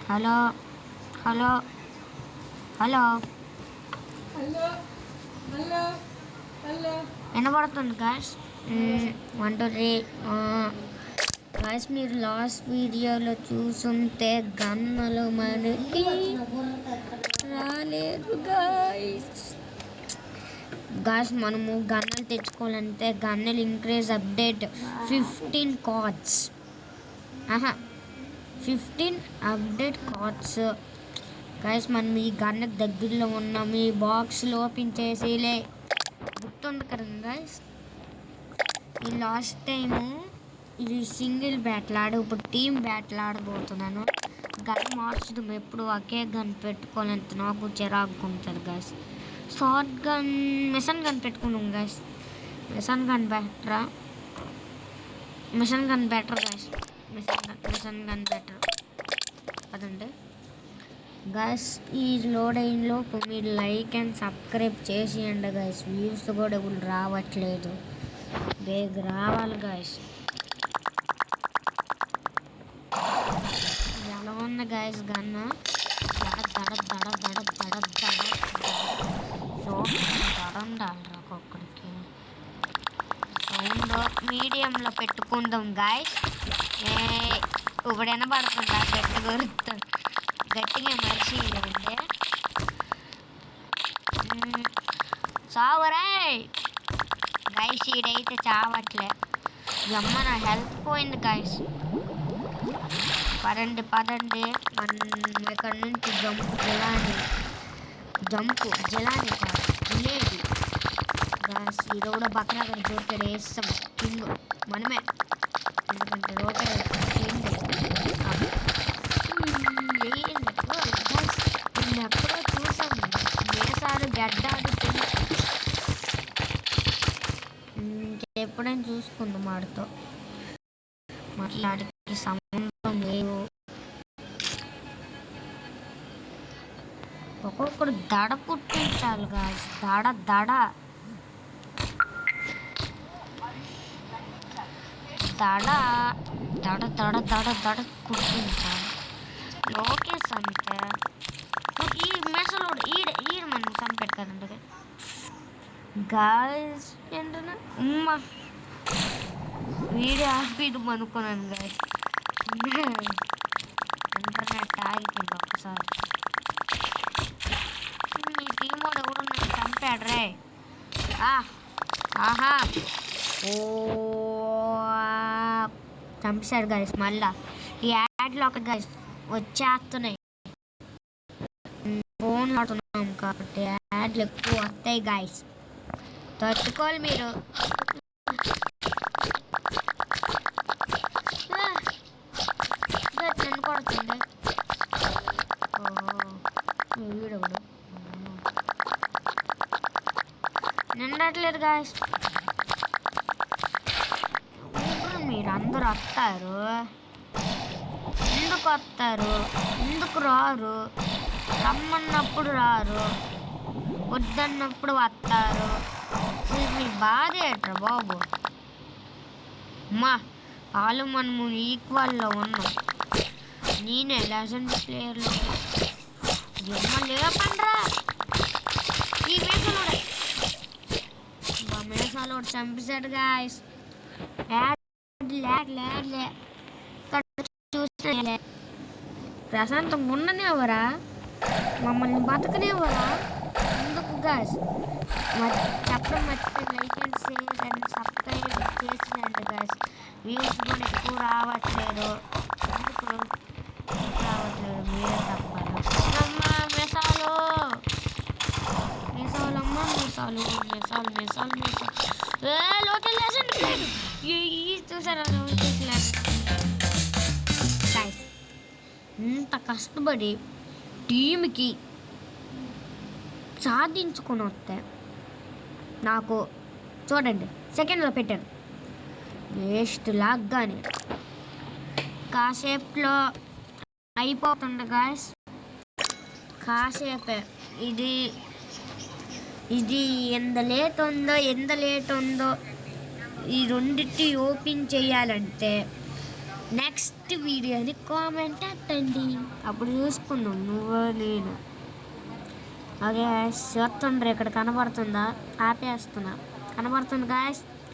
Hello hello hello hello hello hello వినబడుతుంది guys. 1 2 3 guys, మీరు last వీడియోలో చూసుంటే గన్నులు మనకి రాలేదు గాయస్. మనము గన్నులు తెచ్చుకోవాలంటే గన్నులు increase update 15 cards 15 update cards guys. మనం ఈ గన్నుకు దగ్గరలో ఉన్నాం. ఈ బాక్స్లో ఓపెన్ చేసిలే గుర్తుంది కదా గాయస్. ఈ లాస్ట్ టైము ఇది సింగిల్ బ్యాటిల్ ఇప్పుడు టీమ్ బ్యాటిల్ ఆడబోతున్నాను. గన్ మార్చడం ఎప్పుడు ఒకే గన్ పెట్టుకోవాలంటే నాకు చిరాకు ఉంటుంది guys. Short gun machine gun పెట్టుకున్నాం guys. Machine gun better guys. Machine gun better అదండి గాయస్. ఈ లోడ్ అయినలోపు మీరు లైక్ అండ్ సబ్స్క్రైబ్ చేసేయండి గాయస్. వ్యూస్ కూడా ఇప్పుడు రావట్లేదు, బేగ రావాలి గాయస్. ఎలా ఉంది గాయస్ గన్ను? దడ దడ దడ దడ దడ దడ ఉండాలి ఒక్కొక్కడికి. సౌండ్ మీడియంలో పెట్టుకుందాం గాయస్. ఇప్పుడు వినబడుతుందా? గట్టిగా మనిషి అంటే చావరే గాయస్. ఈడైతే చావట్లే. అమ్మ నా హెల్త్ పోయింది గాయస్. పదండి మన ఇక్కడ నుంచి జంపు జలాని కాదు విలేజ్ గాయస్. ఈడ కూడా బక్రా గారు దొరికాడు. వేస్తాం కింగ్ మనమే, ఎందుకంటే రోకర్ ఎప్పుడో చూసాం వేసాలు గడ్డాడు. ఇంకెప్పుడైనా చూసుకుందాం వాడితో. మాట్లాడికి సంబంధం లేవు. ఒక్కొక్కడు దడ పుట్టించాలి గాయస్. దడ దడ దడ దడ దడ దడ దడ పుట్టించాలి. లోకేష్ అంతే. ఈ మెసలోడు ఈడ మనం చంపాడు కదండి గాయస్. ఏంటన్నా వీడియో ఆపిద్దాం అనుకున్నాను గాయస్. ఇంటర్నెట్ ఆగిపోయింది ఒక్కసారి. మీ టీమ్ వాడు ఎవడు నన్ను చంపాడు రే. ఆహా ఓ చంపేశాడు గాయస్. మళ్ళా ఈ యాడ్లో ఒక గాయస్ వచ్చేస్తున్నాయి. ఫోన్లో ఆడుతున్నాం కాబట్టి యాడ్లు ఎక్కువ వస్తాయి గాయస్. తట్టుకోవాలి మీరు. నన్ను కొడుతుంది. వీడవుడు నిండట్లేదు గాయస్. మీరు అందరూ వస్తారు, ఎందుకు వస్తారు? ఎందుకు రారు? రమ్మన్నప్పుడు రారు, వద్దన్నప్పుడు వస్తారు. మీ బాధ ఏంట్రా బాబు? వాళ్ళు మనము ఈక్వల్లో ఉన్నాం. నేనే లెజెండ్ ప్లేయర్లో లేపండ్రా. ఈ మేసాలోడు చంపేశాడు గాయస్. చూస్తే ప్రశాంతం ఉండనివ్వరా? మమ్మల్ని బతకనివ్వరా? ఎందుకు గాయస్? చెప్పడం మర్చిపోయి like and share and subscribe చేసినండి గాయస్. వ్యూస్ కూడా ఎక్కువ రావట్లేదు. ఎందుకు రావట్లేదు? మీరే తప్పాలి. మెసాలు లోకల్ చూసారా? గాయస్ ఇంత కష్టపడి టీమ్కి సాధించుకొని వస్తే నాకు చూడండి సెకండ్లో పెట్టాను. వేస్ట్ లాగ్గానే కాసేపులో అయిపోతుంది గాయస్. కాసేపే ఇది ఎంత లేట్ ఉందో ఈ రెండింటి ఓపెన్ చేయాలంటే నెక్స్ట్ వీడియోని కామెంట్ పెట్టండి, అప్పుడు చూసుకుందాం నువ్వు నేను. ఓకే గాయస్, చూస్తుండ్రు ఇక్కడ కనబడుతుందా? ఆపేస్తున్నా. కనబడుతుంది గాయస్.